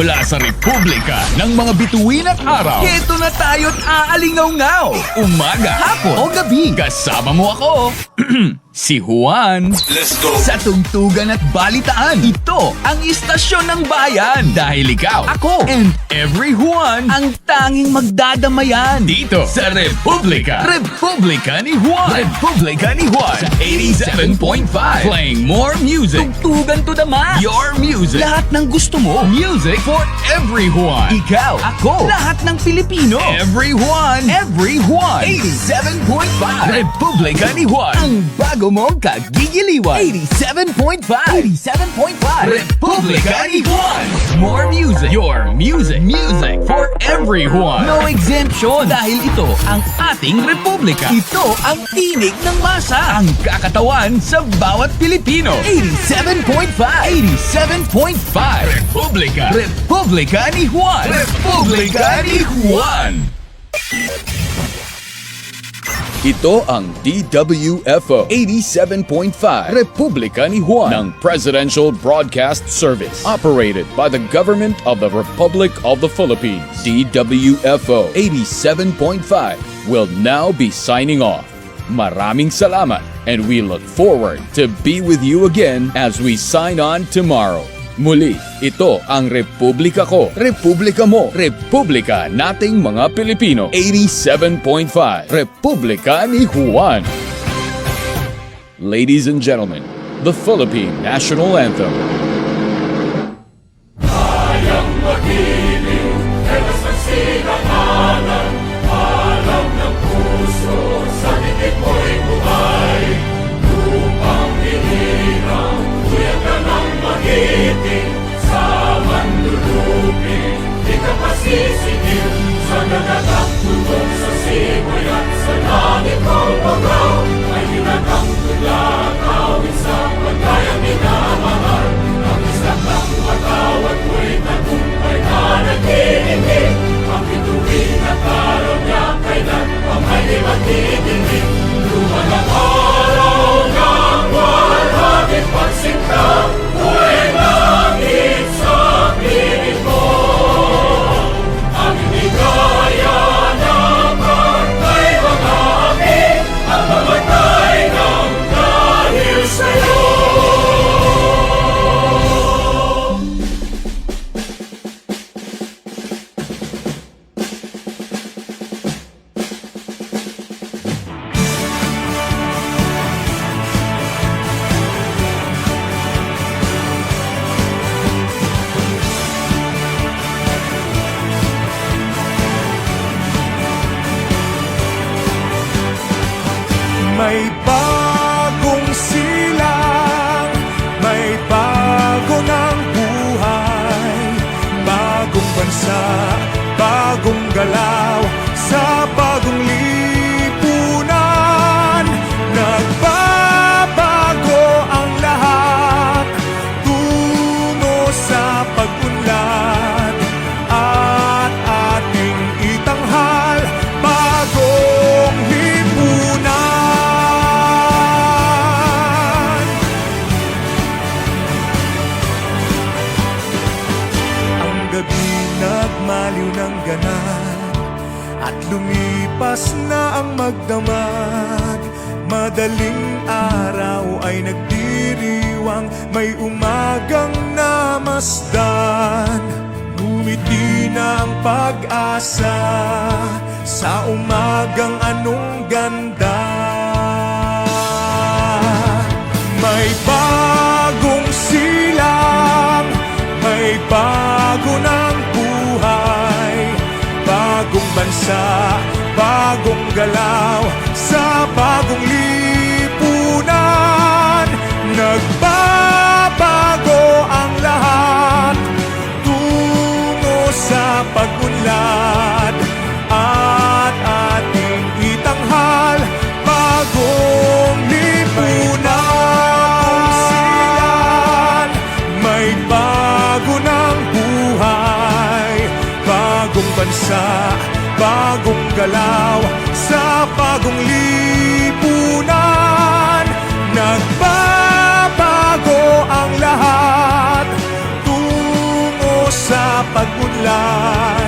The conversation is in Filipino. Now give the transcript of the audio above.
Mula sa Republika ng mga bituin at araw. Ito na tayo't aalingaw-ngaw. Umaga, Hapon o gabi. kasama mo ako, si Juan. Let's go! Sa tungtugan at balitaan, ito ang istasyon ng bayan. Dahil ikaw, Ako. and every Juan Ang tanging magdadamayan. dito sa Republika. Republika ni Juan. Republika ni Juan sa 87.5. Playing more music. Tugtugan to the max. Your music. Lahat ng gusto mo. Music for every Juan. Ikaw. Ako. Lahat ng Pilipino. Every Juan. Every Juan. 87.5. Republika ni Juan. Ang bago mong kagigiliwan. 87.5. 87.5. Republika ni Juan. More music. Your music. Music for every Juan. No exemption. Dahil ito ang ating Republika. Ito ang tinig ng masa. Ang kakatawan sa bawat Pilipino. 87.5. 87.5. Republika. Republika ni Juan. Republika ni Juan. Ito ang DWFO 87.5 Republika ni Juan ng Presidential Broadcast Service, operated by the Government of the Republic of the Philippines. DWFO 87.5 will now be signing off. Maraming salamat, and we look forward to be with you again as we sign on tomorrow. Muli, ito ang Republika ko, Republika mo, Republika nating mga Pilipino. 87.5 Republika ni Juan. Ladies and gentlemen, the Philippine National Anthem. May bagong silang, may bago ng buhay, bagong bansa, bagong galaw, sa bagong lipunan. Nagbabago ang lahat, tungo sa pag-unlad, at ating itanghal, bagong lipunan. Nagmaliw ng ganap at lumipas na ang magdamag. Madaling araw ay nagdiriwang, may umagang namasdan. Ngumiti na ang pag-asa sa umagang anong ganda. May bagong silang, may bago ng buhay, bagong bansa, bagong galaw, sa bagong lipunan. Nagbabago ang lahat, tungo sa pag-unlad, at ating itanghal, bagong lipunan. May bago ng buhay, bagong bansa, bagong galaw, sa bagong lipunan. Nagbabago ang lahat, tungo sa pag-unlad